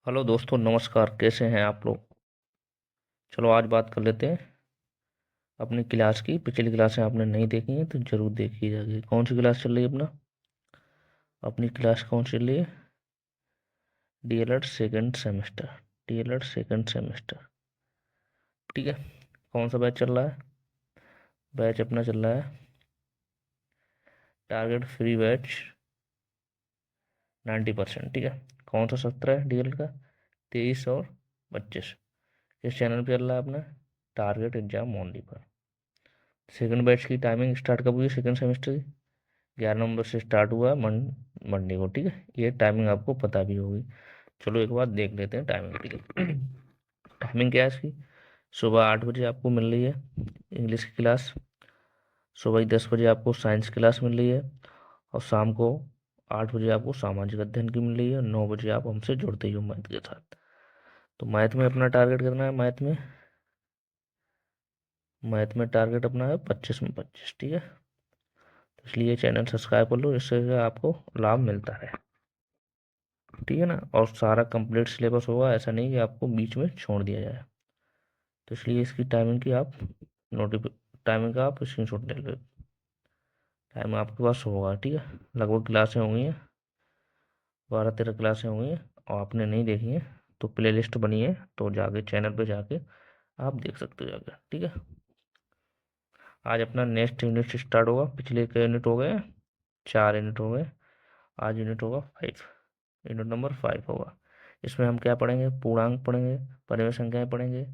Hello दोस्तों, नमस्कार। कैसे हैं आप लोग? चलो आज बात कर लेते हैं अपनी क्लास की। पिछली क्लासें आपने नहीं देखी हैं तो जरूर देखी जाएगी। कौन सी क्लास चल रही है अपनी क्लास कौन सी चल रही है? DElEd second semester. DElEd second semester, ठीक है। कौन सा बैच चल रहा है? बैच अपना चल रहा है टारगेट फ्री बैच 90%, ठीक है। कौन सा सत्र है डीएलएड का? 23 और 25। किस चैनल पे चल रहा है अपना? टारगेट एग्जाम ओनली पर। सेकंड बैच की टाइमिंग स्टार्ट कब हुई सेकंड सेमेस्टर की? 11 नवंबर से स्टार्ट हुआ मंडे को, ठीक है। ये टाइमिंग आपको पता भी होगी। चलो एक बार देख लेते हैं टाइमिंग, ठीक है। टाइमिंग क्या है इसकी? सुबह 8 बजे आपको मिल रही है इंग्लिश की क्लास। सुबह ही 10 बजे आपको साइंस क्लास मिल रही है। और शाम को 8 बजे आपको सामाजिक अध्ययन की मिल रही है। 9 बजे आप हमसे जुड़ते ही हो मैथ के साथ। तो मैथ में अपना टारगेट करना है। मैथ में टारगेट अपना है 25 में 25, ठीक है। तो इसलिए चैनल सब्सक्राइब कर लो, इससे आपको लाभ मिलता है, ठीक है ना। और सारा कंप्लीट सिलेबस होगा, ऐसा नहीं कि आपको बीच में छोड़ दिया जाए। तो इसलिए इसकी टाइमिंग की आप नोटिफि टाइमिंग का आप स्क्रीनशॉट ले लो। टाइम आपके पास होगा, ठीक है। लगभग क्लासें होंगी 12-13 क्लासें होंगी। और आपने नहीं देखी हैं तो प्ले लिस्ट बनी है, तो जाके चैनल पे जाके आप देख सकते हो जाकर, ठीक है। आज अपना नेक्स्ट यूनिट स्टार्ट होगा। पिछले के यूनिट हो गए, 4 यूनिट हो गए। आज यूनिट होगा 5। यूनिट नंबर 5 होगा। इसमें हम क्या पढ़ेंगे? पूर्णांक पढ़ेंगे, परिमेय संख्याएं पढ़ेंगे,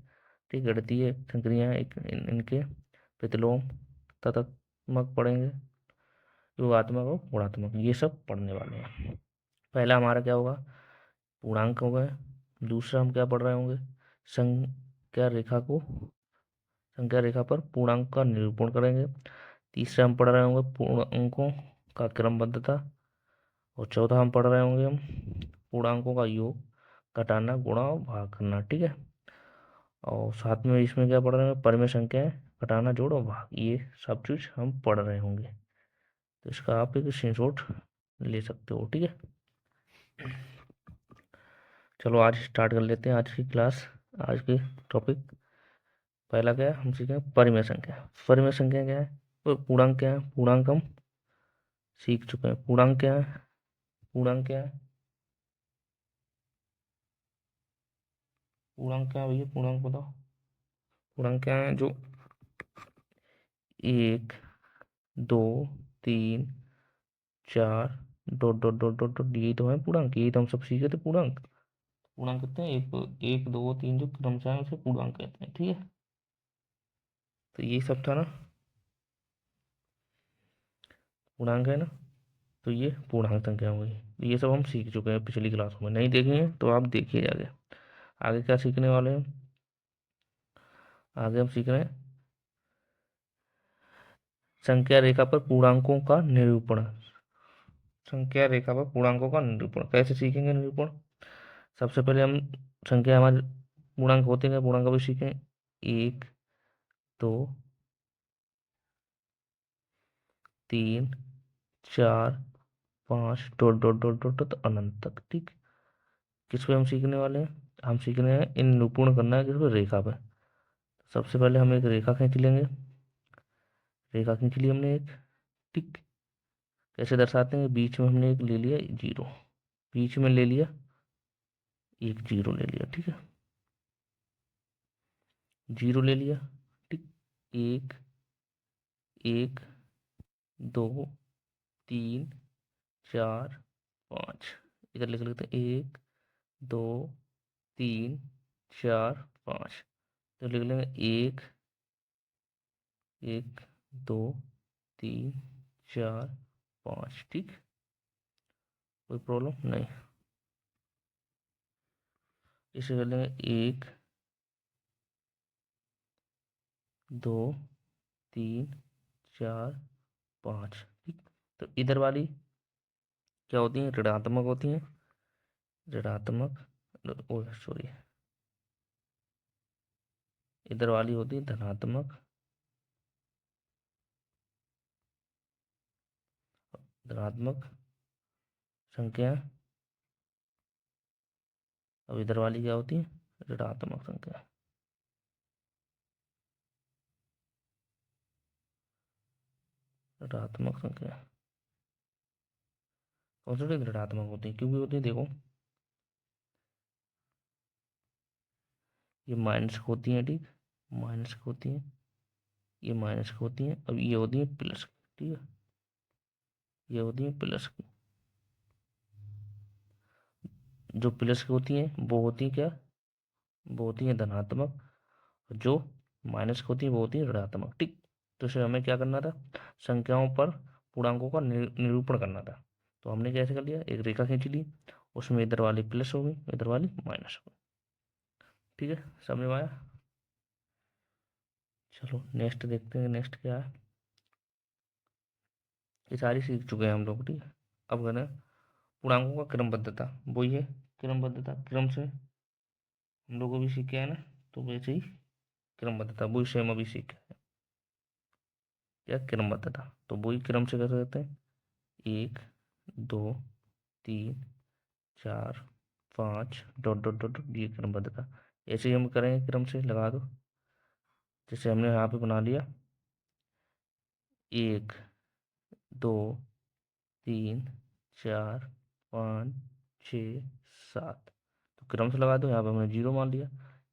ठीक। गणितीय संक्रियाएं इनके प्रतिलोम तत्मक पढ़ेंगे, योगात्मक और गुणात्मक, ये सब पढ़ने वाले हैं। पहला हमारा क्या होगा? पूर्णांक हो गए। दूसरा हम क्या पढ़ रहे होंगे? संख्या रेखा को संख्या रेखा पर पूर्णांक का निरूपण करेंगे। तीसरा हम पढ़ रहे होंगे पूर्णांकों का क्रमबद्धता। और चौथा हम पढ़ रहे होंगे हम पूर्णांकों का योग, घटाना, गुणा और भाग करना, ठीक है। और साथ में इसमें क्या पढ़ रहे हैं? परिमेय संख्याएं, घटाना, जोड़ और भाग, ये सब चीज हम पढ़ रहे होंगे। तो इसका आप एक स्क्रीनशॉट ले सकते हो, ठीक है। चलो आज स्टार्ट कर लेते हैं आज की क्लास। आज के टॉपिक पहला क्या है? हम सीखेंगे परिमेय संख्या। परिमेय संख्या क्या है? पूर्णांक क्या है? पूर्णांक हम सीख चुके हैं। पूर्णांक क्या है? पूर्णांक क्या है? पूर्णांक क्या है भैया? पूर्णांक बताओ। पूर्णांक क्या है? जो 1, 2, 3, 4, dot dot dot dot dot, यही तो है पूर्णांक। यही तो हम सब सीखे थे पूर्णांक। पूर्णांक कहते हैं एक एक दो तीन, जो क्रमशः है उसे पूर्णांक कहते हैं, ठीक है। तो ये सब था ना, पूर्णांक है ना। तो ये पूर्णांक संख्या हुई। ये सब हम सीख चुके हैं पिछली क्लासों में। नहीं देखे हैं तो आप देखिए जाके। आगे क्या सीखने वाले हैं? आगे हम सीख रहे हैं संख्या रेखा पर पूर्णांकों का निरूपण। संख्या रेखा पर पूर्णांकों का निरूपण कैसे सीखेंगे? निरूपण सबसे पहले हम संख्या हमारे पूर्णांक होते हैं, पूर्णांक भी सीखें। 1, 2, 3, 4, 5, dot dot dot dot dot अनंत तक, ठीक। किस पे हम सीखने वाले हैं? हम सीख रहे हैं इन निरूपण करना है किस पे? रेखा पे। सबसे पहले हम एक रेखा खींच लेंगे। रेखा खींच ली हमने एक, ठीक। कैसे दर्शाते हैं? बीच में हमने एक ले लिया जीरो, बीच में ले लिया एक जीरो ले लिया, ठीक है। जीरो ले लिया, ठीक। एक, एक, 2, 3, 4, 5। इधर लिख लेते हैं 1, 2, 3, 4, 5। तो लिख लेंगे 1, 1, 2, 3, 4, 5, ठीक। कोई प्रॉब्लम नहीं। इसे कर लेंगे 1, 2, 3, 4, 5, ठीक। तो इधर वाली क्या होती हैं? ऋणात्मक होती हैं। ऋणात्मक, ओ सॉरी, इधर वाली होती है धनात्मक। धनात्मक संख्या अब इधर वाली क्या होती है, ऋणात्मक संख्या। ऋणात्मक संख्या कौन सी ऋणात्मक होती है, क्यों भी होती है, देखो ये माइनस होती है, ठीक, माइनस होती है, ये माइनस होती है, अब ये होती है प्लस, ठीक है, ये होती है प्लस की। जो प्लस की होती है वो होती है क्या, वो होती है धनात्मक। जो माइनस की होती है वो होती है ऋणात्मक, ठीक। तो इसे हमें क्या करना था, संख्याओं पर पूर्णांकों का निरूपण करना था। तो हमने कैसे कर लिया, एक रेखा खींच ली, उसमें इधर वाली प्लस हो गई, इधर वाली माइनस हो गई, ठीक है, समझ में आया। चलो नेक्स्ट देखते हैं, नेक्स्ट क्या है। ये सारी सीख चुके हैं हम लोग, ठीक है। अब कहते हैं पूर्णांकों का क्रमबद्धता, वही है क्रमबद्धता, क्रम से हम लोगों को भी सीख के है ना, तो वैसे ही क्रमबद्धता वही सेम अभी सीख के आए। क्या क्रमबद्धता, तो वही क्रम से कैसे करते हैं, 1 2 3 4 5 डॉट डॉट डॉट डॉट, ये क्रमबद्धता। ऐसे ही हम करेंगे, क्रम से लगा दो, जैसे हमने यहाँ पे बना लिया 1 2 3 4 5 6 7, तो क्रम से लगा दो, यहाँ पे हमने 0 मान लिया,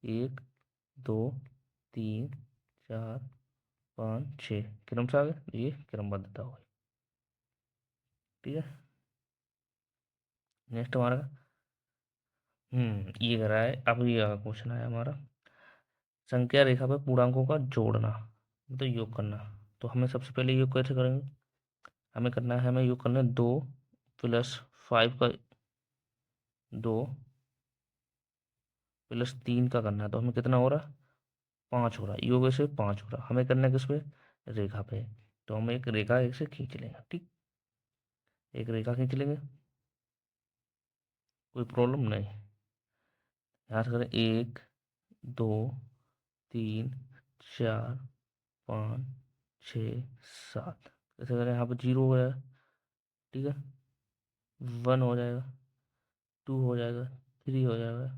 1 2 3 4 5 6 क्रम से आ गए, ये क्रमबद्धता हुई, ठीक है। नेक्स्ट हमारा ये करा है, अब ये क्वेश्चन आया हमारा, संख्या रेखा पर पूर्णांकों का जोड़ना, मतलब योग करना। तो हमें सबसे पहले योग कैसे करेंगे, हमें करना है, हमें योग करना है 2 + 5 का, 2 + 3 का करना है, तो हमें कितना हो रहा है, 5 हो रहा है, योग से 5 हो रहा है, हमें करना है किस पे, रेखा पे। तो हम एक रेखा एक से खींच लेंगे, ठीक, एक रेखा खींच लेंगे, कोई प्रॉब्लम नहीं। यहाँ से करें 1 2 3 4 5 6 7, ऐसे करें, यहाँ पर 0 हो जाएगा, ठीक है, 1 हो जाएगा, 2 हो जाएगा, 3 हो जाएगा,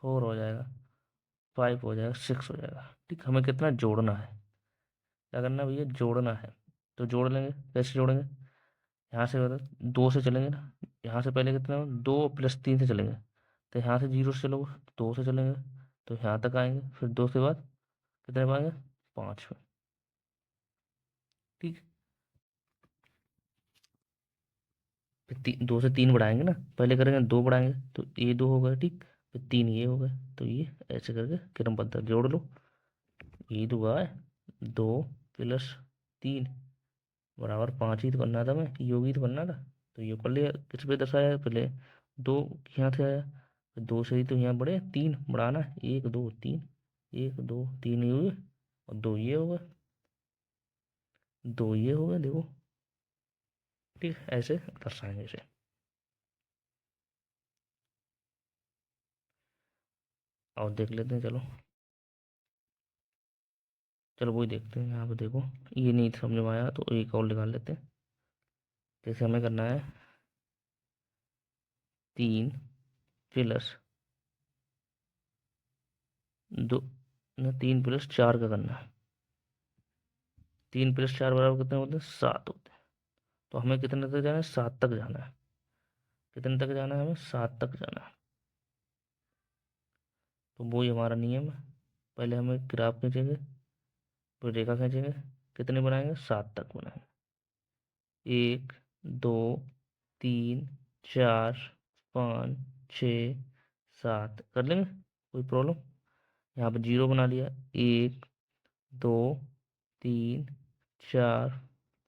4 हो जाएगा, 5 हो जाएगा, 6 हो जाएगा, ठीक। हमें कितना जोड़ना है, क्या करना है भैया, जोड़ना है। तो जोड़ लेंगे, कैसे जोड़ेंगे, यहाँ से बता 2 से चलेंगे ना, यहाँ से पहले कितना, 2 + 3 से चलेंगे, तो यहाँ से 0 से चलोगे, 2 से चलेंगे, तो यहाँ तक आएंगे, फिर 2 के बाद कितने पाएंगे, 5 में, ठीक। फिर 2 से 3 बढ़ाएंगे ना, पहले करेंगे 2 बढ़ाएंगे, तो ये 2 हो गए, ठीक, फिर 3 ये हो गए, तो ये ऐसे करके क्रमबद्ध जोड़ लो। ये 2 है, 2 + 3 बराबर 5 ही तो करना था, हमें योग ही तो करना था, तो ये कर लिया। किस पे दर्शाया, पहले 2 यहाँ से आया, फिर 2 से ही तो यहाँ बढ़े, 3 बढ़ाना, 1 2 3, 1 2 3 ये हुए, और 2 ये हो गए, 2 ये हो गए, देखो, ठीक, ऐसे दर्शाएंगे इसे। और देख लेते हैं, चलो चलो वही देखते हैं, यहाँ पे देखो, ये नहीं समझ में आया तो एक और निकाल लेते हैं। जैसे हमें करना है 3 + 2 न, 3 + 4 का करना है, 3 + 4 बराबर कितने होते हैं, 7 होते हैं। तो हमें कितने तक जाना है, 7 तक जाना है, कितने तक जाना है, हमें 7 तक जाना है। तो वही हमारा नियम है, पहले हमें ग्राफ खींचेंगे, फिर रेखा खींचेंगे, कितने बनाएंगे, 7 तक बनाएंगे, 1 2 3 4 5 6 7 कर लेंगे, कोई प्रॉब्लम। यहाँ पर 0 बना लिया, 1 2 3 4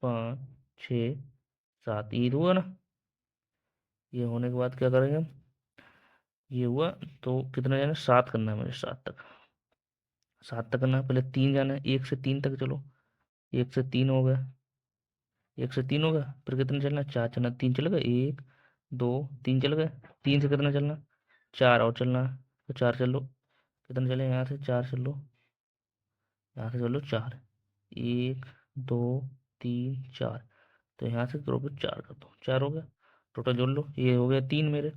5 6 7, ये तो हुआ ना। ये होने के बाद क्या करेंगे हम, ये हुआ, तो कितना जाना है, 7 करना है मुझे, 7 तक, 7 तक करना है, पहले 3 जाना है, 1 से 3 तक चलो, 1 से 3 हो गया, 1 से 3 हो गया, फिर कितने चलना है, 4 चलना, 3 चल गए, 1 2 3 चल गए, 3 से कितना चलना, 4 और चलना है, तो 4 चल लो, कितने चले, यहाँ से 4 चल लो, यहाँ से चलो 4, 1 2 3 4, तो यहाँ से करो, फिर 4 कर दो, 4 हो गया, टोटल जोड़ लो, ये हो गया 3 मेरे,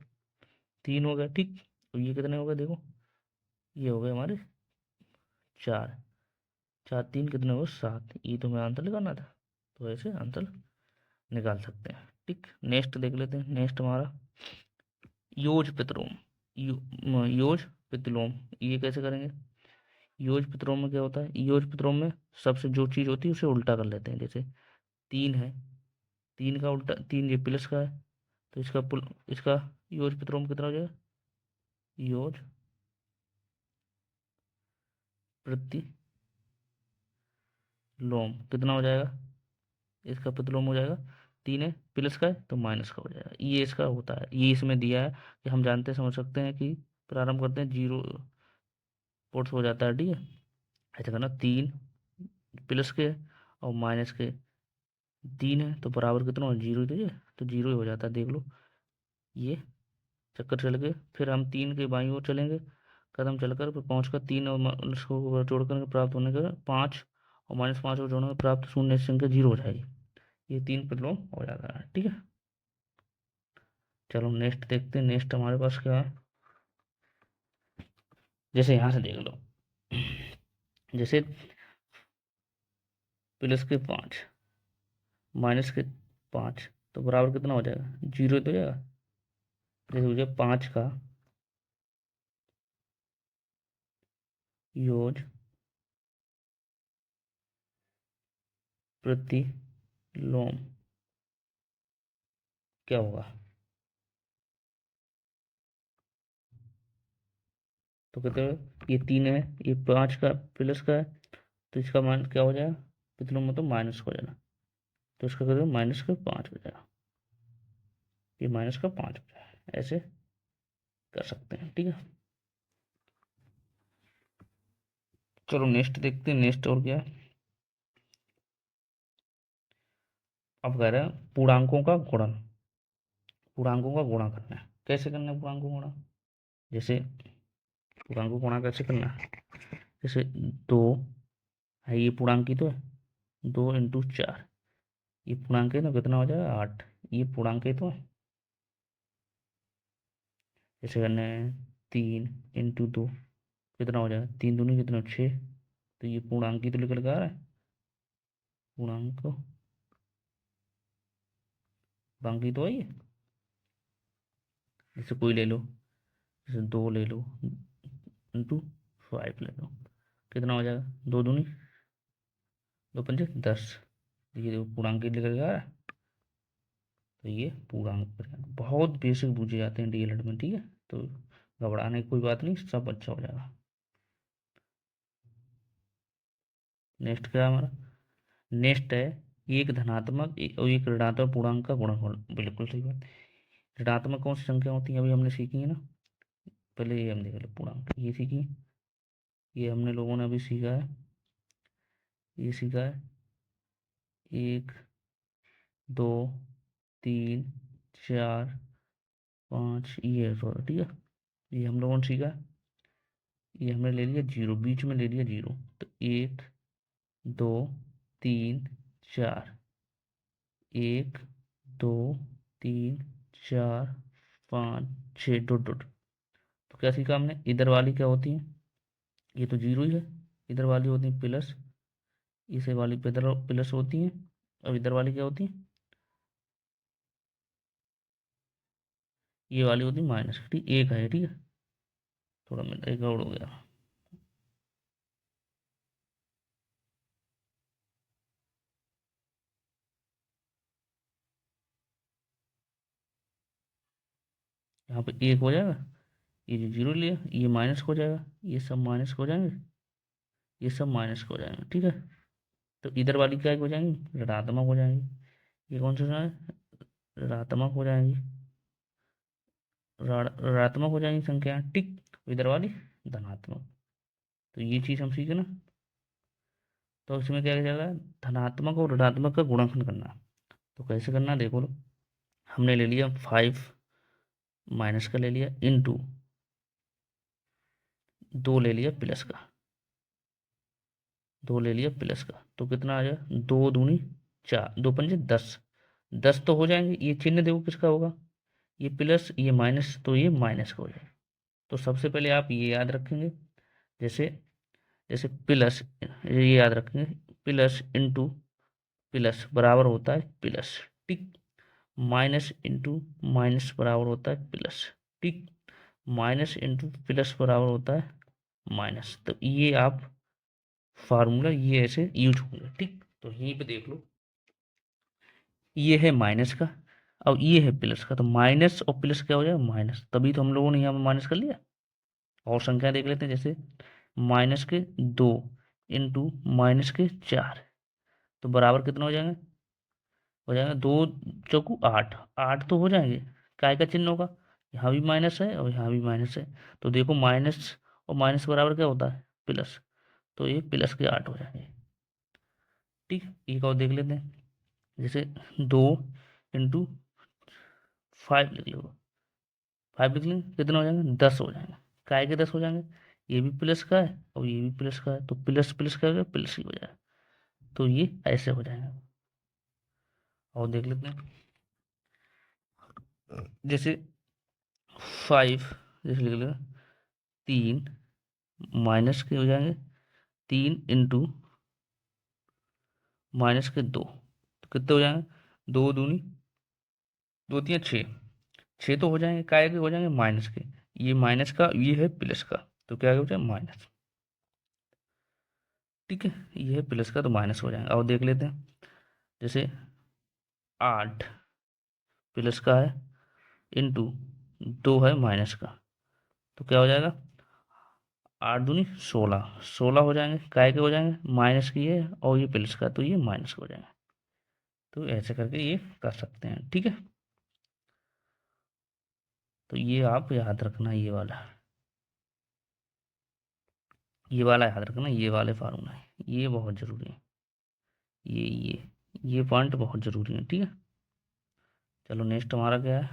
3 हो गया, ठीक। तो ये कितने हो गए देखो, ये हो गए हमारे 4, 4 3 कितने हो गए 7। ये तो हमें आंसर लगाना था, तो ऐसे आंसर निकाल सकते हैं। ठीक, नेक्स्ट देख लेते हैं। नेक्स्ट हमारा योज पितरोम, योज पितलोम, ये कैसे करेंगे? योज पितरोम में क्या होता है? योज पितरोम में सबसे जो चीज़ होती है उसे उल्टा कर लेते हैं। जैसे 3 है, 3 का उल्टा, 3 ये प्लस का है, तो इसका योज पितरोम कितना हो जाएगा? योज प्रतिलोम कितना हो जाएगा? इसका प्रतिलोम हो जाएगा 3 है, प्लस का है तो माइनस का हो जाएगा। ये इसका होता है, ये इसमें दिया है कि हम जानते समझ सकते हैं कि प्रारंभ करते हैं 0 पोर्ट्स हो जाता है। ठीक है, ऐसा करना, 3 प्लस के और माइनस के, 3 है तो बराबर कितना हो, 0 ही तो ये, तो 0 ही हो जाता है, देख लो। ये चक्कर चल के फिर हम 3 के बाईं ओर चलेंगे, कदम चलकर फिर पहुँच कर 3 और उसको जोड़कर प्राप्त होने का 5 और -5 को जोड़ने का प्राप्त शून्य से संख्या 0 हो जाएगी। ये 3 प्रतिलोम हो जाता है। ठीक है, चलो नेक्स्ट देखते हैं। नेक्स्ट हमारे पास क्या है? जैसे यहाँ से देख लो, जैसे प्लस के 5 माइनस के 5 तो बराबर कितना हो जाएगा? 0 तो हो जाएगा। जैसे हो जाए 5 का योज प्रतिलोम क्या होगा? तो कहते हैं ये 3 है, ये 5 का प्लस का है, तो इसका मान क्या हो जाएगा? प्रतिलोम मतलब माइनस हो जाना, तो इसका कहते हैं माइनस का 5 हो जाएगा, ये माइनस का 5 हो जाएगा। ऐसे कर सकते हैं। ठीक है, चलो नेक्स्ट देखते हैं। नेक्स्ट और क्या है? अब कह रहे हैं पूर्णांकों का गुणन, पूर्णांकों का गुणा करना है। कैसे करना है पूर्णांकों का गुणा? जैसे पूर्णांकों का गुणा कैसे करना है? जैसे 2 है, ये पूर्णांक ही तो है, 2 × 4, ये पूर्णांक है तो कितना हो जाएगा? 8, ये पूर्णांक है तो है। जैसे करना है 3 × 2 कितना हो जाएगा? 3 दूनी कितना? 6, तो ये पूर्णांक ही तो निकल के आ रहा है, पूर्णांक पूर्णांक ही तो है ये। जैसे कोई ले लो, जैसे 2 ले लो, × 5 ले लो, कितना हो जाएगा? 2 दूनी 2 पंजे 10, ये देखो पूर्णांक ही निकल के आ रहा है, तो ये पूर्णांक बहुत बेसिक पूछे जाते हैं डीएलएड में। ठीक है, तो घबराने की कोई बात नहीं, सब अच्छा हो जाएगा। नेक्स्ट क्या है हमारा? नेक्स्ट है एक धनात्मक और एक ऋणात्मक पूर्णांक का गुणनफल। बिल्कुल सही बात। ऋणात्मक कौन सी संख्या होती है? अभी हमने सीखी है ना, पहले ये हम देख लो, पूर्णांक ये सीखी, ये हमने लोगों ने अभी सीखा है, ये सीखा है 1 2 3 4 5, ये सॉरी। ठीक है, ये हम लोगों ने सीखा, ये हमने ले लिया 0, बीच में ले लिया 0, तो 1 2 3 4, 1 2 3 4 5 6 डॉट डॉट। तो क्या सीखा हमने? इधर वाली क्या होती है? ये तो 0 ही है। इधर वाली होती है प्लस, इसे वाली पे इधर प्लस होती है, और इधर वाली क्या होती है? ये वाली होती है माइनस। ठीक, एक है। ठीक है, थोड़ा मिनट एक और हो गया। यहाँ पे एक हो जाएगा, ये जो 0 लिया ये माइनस हो जाएगा, ये सब माइनस हो जाएंगे, ये सब माइनस हो जाएंगे। ठीक है, तो इधर वाली क्या हो जाएंगी? ऋणात्मक हो जाएंगी। ये कौन सा है? ऋणात्मक हो जाएंगी, ऋणात्मक हो जाएंगी संख्या। ठीक, इधर वाली धनात्मक। तो ये चीज़ हम सीखे ना, तो इसमें क्या जाएगा? धनात्मक और ऋणात्मक का गुणनफल करना। तो कैसे करना देखो लो, हमने ले लिया 5 माइनस का ले लिया, इंटू 2 ले लिया प्लस का, 2 ले लिया प्लस का, तो कितना आ जाए? 2 दूनी 4, 2 पंजे 10, 10 तो हो जाएंगे। ये चिन्ह देखो किसका होगा? ये प्लस ये माइनस, तो ये माइनस का हो जाएगा। तो सबसे पहले आप ये याद रखेंगे, जैसे जैसे प्लस, ये याद रखेंगे, प्लस इंटू प्लस बराबर होता है प्लस, ठीक। माइनस इंटू माइनस बराबर होता है प्लस, ठीक। माइनस इंटू प्लस बराबर होता है माइनस। तो ये आप फार्मूला ये ऐसे यूज होंगे, ठीक। तो यहीं पे देख लो, ये है माइनस का और ये है प्लस का, तो माइनस और प्लस क्या हो जाएगा माइनस, तभी तो हम लोगों ने यहाँ पे माइनस कर लिया। और संख्या देख लेते हैं, जैसे माइनस के 2 इंटू माइनस के 4, तो बराबर कितना हो जाएगा 2 चौकू 8, 8 तो हो जाएंगे, काय का चिन्ह होगा, यहाँ भी माइनस है और यहाँ भी माइनस है, तो देखो माइनस और माइनस बराबर क्या होता है प्लस, तो ये प्लस के 8 हो जाएंगे, ठीक। एक और देख लेते हैं, जैसे 2 इंटू 5 लिख लो, 5 लिख लेंगे, कितना हो जाएंगे 10 हो जाएंगे, काय के 10 हो जाएंगे, ये भी प्लस का है और ये भी प्लस का है, तो प्लस प्लस का हो गया प्लस ही हो जाएगा, तो ये ऐसे हो जाएगा। और देख लेते हैं, जैसे 5, जैसे लिख लो 3 माइनस के हो जाएंगे, 3 इंटू माइनस के 2, तो कितने हो जाएंगे, 2 दूनी 2 3 6, 6 तो हो जाएंगे, काय के हो जाएंगे माइनस के, ये माइनस का ये है प्लस का, तो क्या हो जाए माइनस, ठीक है। ये है प्लस का तो माइनस हो जाएगा। और देख लेते हैं, जैसे 8 प्लस का है इंटू 2 है माइनस का, तो क्या हो जाएगा 8 दूनी 16, 16 हो जाएंगे, काय के हो जाएंगे माइनस की ये और ये प्लस का, तो ये माइनस हो जाएंगे। तो ऐसे करके ये कर सकते हैं, ठीक है। तो ये आप याद रखना, ये वाला याद रखना, ये वाले फार्मूला है, ये बहुत जरूरी है, ये पॉइंट बहुत जरूरी है, ठीक है। चलो नेक्स्ट हमारा क्या है,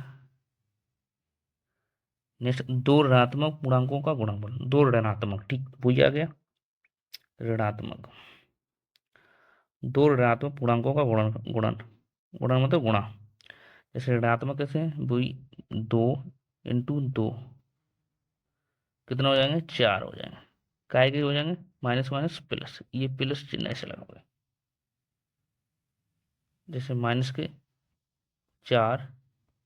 नेक्स्ट दो ऋणात्मक पूर्णांकों का गुणनफल, दो ऋणात्मक, ठीक वही आ गया ऋणात्मक, दो ऋणात्मक पूर्णांकों का गुणन, गुणन मतलब गुणा, जैसे ऋणात्मक कैसे हैं वही, 2 इंटू 2, कितना हो जाएंगे 4 हो जाएंगे, काय के हो जाएंगे माइनस माइनस प्लस, ये प्लस चिन्ह ऐसे लगा हुआ है, जैसे -4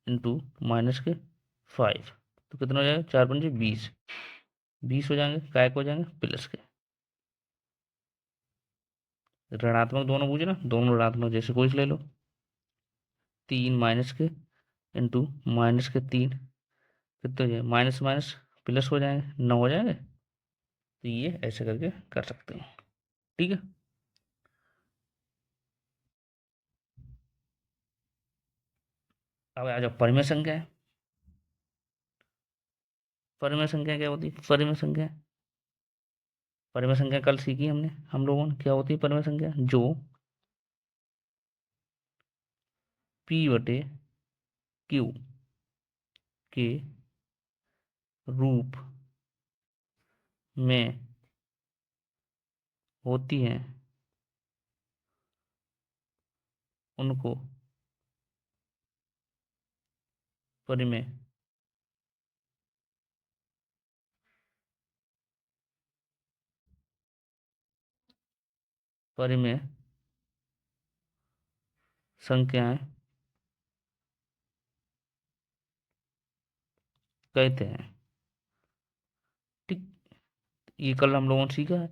इंटू -5, तो कितना हो जाएगा 4 × 5 = 20, 20 हो जाएंगे, काय को हो जाएंगे प्लस के, ऋणात्मक दोनों पूछे ना, दोनों ऋणात्मक, जैसे कोई से ले लो 3 माइनस के इंटू -3, कितने हो जाए माइनस माइनस प्लस हो जाएंगे 9 हो जाएंगे, तो ये ऐसे करके कर सकते हैं, ठीक है। अब आ जाओ परिमेय संख्या है, परिमेय संख्या क्या होती है, परिमेय संख्या कल सीखी हमने हम लोगों ने, क्या होती है परिमेय संख्या, जो P/Q के रूप में होती हैं उनको परिमेय परिमेय संख्याएं कहते हैं, ठीक। ये कल हम लोगों ने सीखा है,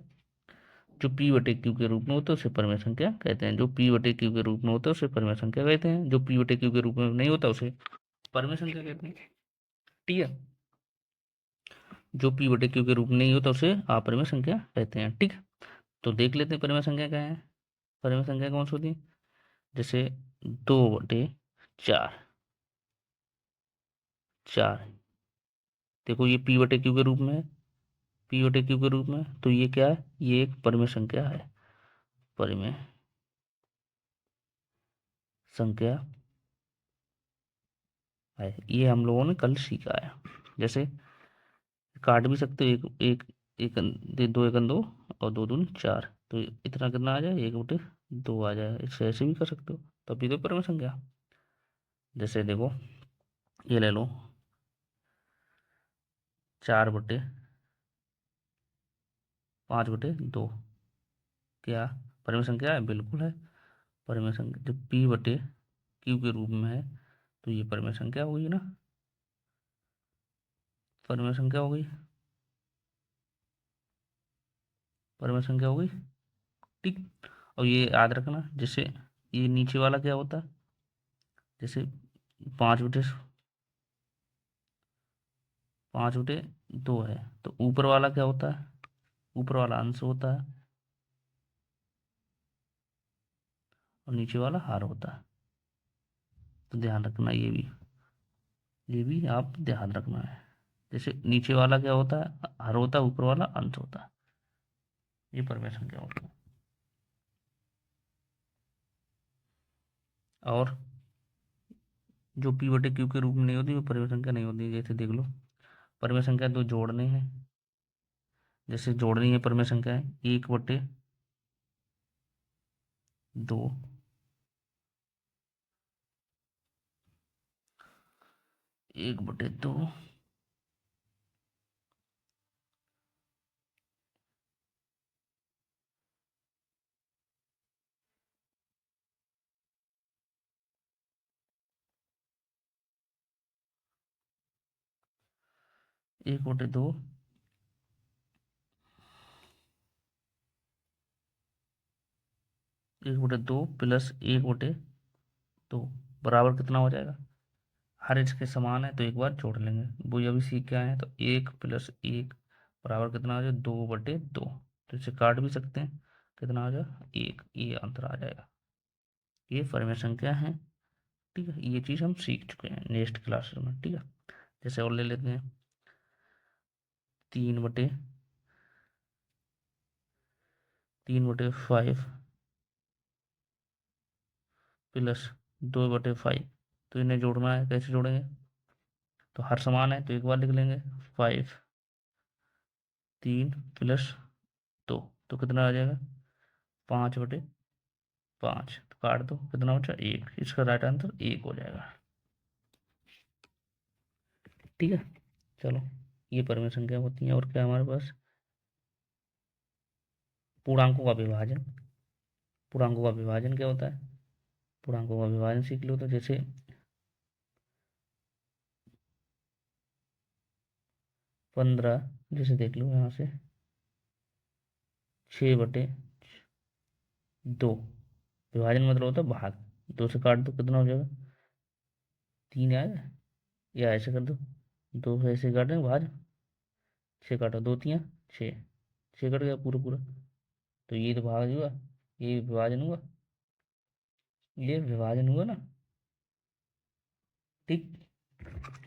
जो P/Q के रूप में होता है उसे परिमेय संख्या कहते हैं, जो P/Q के रूप में होता है उसे परिमेय संख्या कहते हैं, जो P/Q के रूप में नहीं होता उसे परिमेय संख्या कहते हैं, ठीक है। जो P/Q के रूप में नहीं होता उसे अपरिमेय संख्या कहते हैं, ठीक है। तो देख लेते हैं परिमेय संख्या क्या है, परिमेय संख्या कौन सी होती है, जैसे 2/4, 4, देखो ये P/Q के रूप में है, P/Q के रूप में, तो ये क्या है, ये एक परिमेय संख्या है, परिमेय संख्या है, ये हम लोगों ने कल सीखा है। जैसे काट भी सकते हो, एक एक दो एकन दो और 2 दूनी 4, तो इतना कितना आ जाए 1/2 आ जाए, इससे ऐसे भी कर सकते हो, तभी तो परिमेय संख्या। जैसे देखो ये ले लो 4/5/2 क्या परिमेय संख्या है? बिल्कुल है परिमेय संख्या। जब P/Q के रूप में है तो ये परिमेय संख्या होगी ना, परिमेय संख्या हो गई, परिमेय संख्या हो गई। ठीक। और ये याद रखना, जैसे ये नीचे वाला क्या होता है, जैसे 5/2 है तो ऊपर वाला क्या होता है, ऊपर वाला अंश होता है और नीचे वाला हार होता है। तो ध्यान रखना, ये भी आप ध्यान रखना है। जैसे नीचे वाला क्या होता है, हर होता है, ऊपर वाला अंश होता है। ये परिमेय संख्या होता है। और जो P/Q के रूप में नहीं होती वो परिमेय संख्या नहीं होती। जैसे देख लो, परिमेय संख्या दो जोड़ने हैं, जैसे जोड़नी है परिमेय संख्या है 1/2, 1/2, 1/2, 1/2 प्लस 1/2 बराबर कितना हो जाएगा, हर इसके समान है तो एक बार जोड़ लेंगे। वो अभी सीख के आए हैं तो 1 + 1 बराबर कितना हो जाएगा, 2/2। तो इसे काट भी सकते हैं, कितना हो जाएगा 1, ये अंतर आ जाएगा। ये परिमेय संख्या है। ठीक है, ये चीज़ हम सीख चुके हैं नेक्स्ट क्लासेस में। ठीक है, जैसे और ले लेते हैं 3/5 प्लस 2/5। तो इन्हें जोड़ना है, कैसे जोड़ेंगे, तो हर समान है तो एक बार लिख लेंगे 5, 3 + 2 तो कितना आ जाएगा 5/5। तो काट दो, कितना बचा 1, इसका राइट आंसर 1 हो जाएगा। ठीक है, चलो ये परिमेय संख्या होती है। और क्या हमारे पास, पूर्णांकों का विभाजन। पूर्णांकों का विभाजन क्या होता है, पूर्णांकों का विभाजन सीख लो। तो जैसे 15, जैसे देख लो यहाँ से 6/2, विभाजन मतलब होता है भाग, 2 से काट दो कितना हो जाएगा 3 आएगा, या ऐसे कर दो 2 से ऐसे काटेंगे भाज, 6 काटो, 2 × 3 = 6, 6 कट गया पूरा पूरा। तो ये तो भाग हुआ, ये विभाजन हुआ, ये विभाजन हुआ ना। ठीक,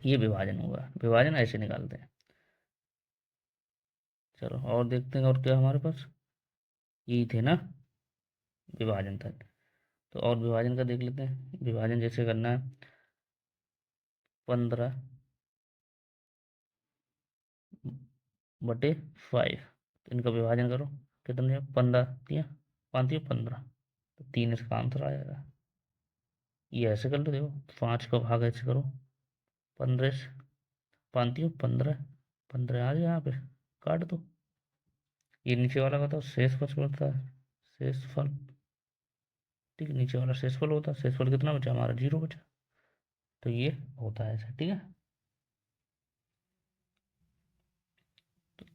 ये विभाजन हुआ, विभाजन ऐसे निकालते हैं। चलो और देखते हैं और क्या हमारे पास, यही थे ना विभाजन तक। तो और विभाजन का देख लेते हैं। विभाजन जैसे करना है 15/5, तो इनका विभाजन करो, कितने 15 दिया, 5 दिया 15, तो 3 इसका आंसर आ जाएगा। ये ऐसे कर लो, देखो 5 का भाग ऐसे करो, 15 से 5 दियो 15, 15 आ गया यहाँ पे, काट दो। ये नीचे वाला का तो शेषफल होता है, शेषफल। ठीक है, नीचे वाला शेषफल होता है, शेषफल कितना बचा हमारा 0 बचा। तो ये होता है ऐसा। ठीक है,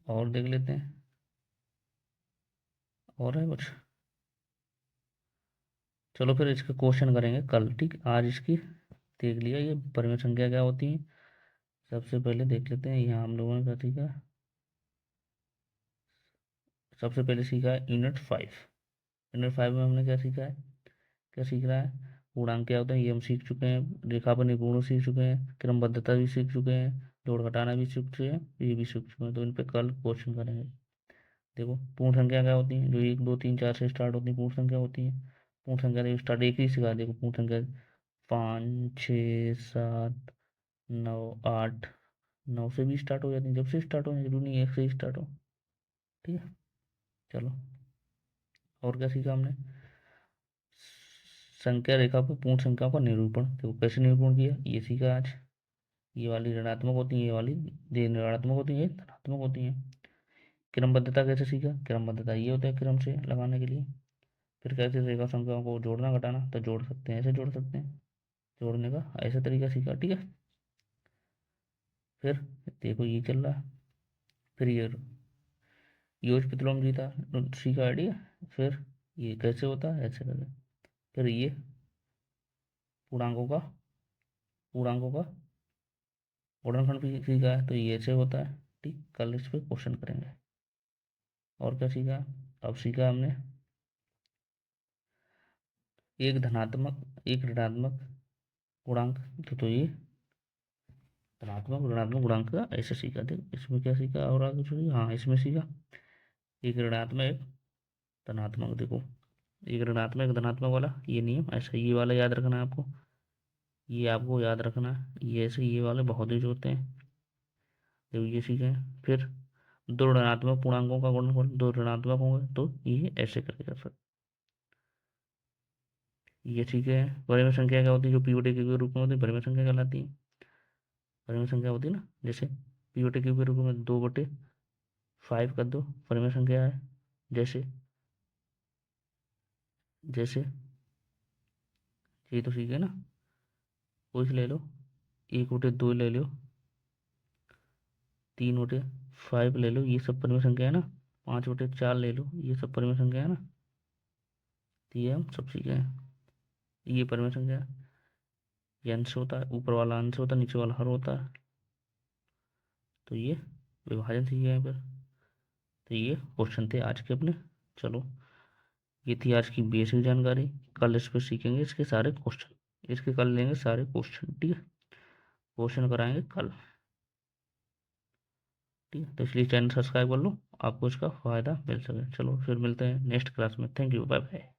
और देख लेते हैं, और है कुछ। चलो फिर इसका क्वेश्चन करेंगे कल। ठीक, आज इसकी देख लिया ये परिमेय संख्या क्या होती है। सबसे पहले देख लेते हैं, यहाँ हम लोगों ने क्या सीखा, सबसे पहले सीखा है यूनिट 5। यूनिट 5 में हमने क्या सीखा है, क्या सीख रहा है, पूर्णांक क्या होता है ये हम सीख चुके हैं, रेखा पर निपुण सीख चुके हैं, क्रमबद्धता भी सीख चुके हैं, जोड़ घटाना भी सीख चुके हैं, ये भी सीख चुके हैं। तो इन पे कल क्वेश्चन करेंगे। देखो पूर्ण संख्या क्या होती है, जो 1 2 3 4 से स्टार्ट होती है पूर्ण संख्या होती है। पूर्ण संख्या देखो स्टार्ट एक ही सिखा, देखो पूर्ण संख्या 5 6 7 9 8, 9 से भी स्टार्ट हो जाती है, जब से स्टार्ट हो, जरूरी नहीं 1 से ही स्टार्ट हो। ठीक है, चलो और क्या सीखा हमने, संख्या रेखा पर पूर्ण संख्याओं का निरूपण, देखो कैसे निरूपण किया ये सीखा आज। ये वाली ऋणात्मक होती है, ये वाली ऋणात्मक होती है, ये धनात्मक होती है। क्रमबद्धता कैसे सीखा? क्रमबद्धता ये होता है क्रम से लगाने के लिए। फिर कैसे रेखा संख्याओं को जोड़ना घटाना, तो जोड़ सकते हैं, ऐसे जोड़ सकते हैं, जोड़ने का ऐसा तरीका सीखा, ठीक है। फिर देखो ये चल रहा है, फिर ये योज प्रतिलोम जीता सीखा आइडिया। फिर ये कैसे होता है, ऐसे करके। फिर ये पूर्णांकों का पूर्णांकों का गुणनखंड भी सीखा है, तो ये ऐसे होता है, ठीक। कल इस पे क्वेश्चन करेंगे। और क्या सीखा? अब सीखा हमने एक धनात्मक एक ऋणात्मक गुणांक, तो ये धनात्मक ऋणात्मक गुणांक का ऐसे सीखा थे। इसमें क्या सीखा और आगे छोड़िए, हाँ इसमें सीखा एक ऋणात्मक एक धनात्मक। देखो एक ऋणात्मक एक धनात्मक वाला ये नियम ऐसा, ये वाला याद रखना है आपको, ये आपको याद रखना है। ये ऐसे ये वाले बहुत ही होते हैं, देखो ये सीखे। फिर दो ऋणात्मक पूर्णांकों का गुणनफल दो ऋणात्मक होंगे, तो ये ऐसे करके कर सकते। ये ठीक है। परिमेय संख्या क्या होती है? जो पी बटे क्यू के रूप में होती है, परिमेय संख्या कहलाती है। परिमेय संख्या होती है ना, जैसे पी बटे क्यू के रूप में 2/5 कर दो, परिमेय संख्या है। जैसे जैसे ये तो ठीक है ना, कोई से ले लो, 1/2 ले लो, 3/5 ले लो, ये सब परिमेय संख्या है ना। 5/4 ले लो, ये सब परिमेय संख्या है ना। तो ये हम सब सीखे हैं, ये परिमेय संख्या है। ये अंश होता है, ऊपर वाला अंश होता है, नीचे वाला हर होता है। तो ये विभाजन सीखे हैं फिर। तो ये क्वेश्चन थे आज के अपने। चलो ये थी आज की बेसिक जानकारी। कल इस पर सीखेंगे इसके सारे क्वेश्चन, इसके कल लेंगे सारे क्वेश्चन, ठीक है। क्वेश्चन कराएंगे कल, ठीक है। तो इसलिए चैनल सब्सक्राइब कर लो, आपको इसका फ़ायदा मिल सके। चलो फिर मिलते हैं नेक्स्ट क्लास में। Thank you, bye bye.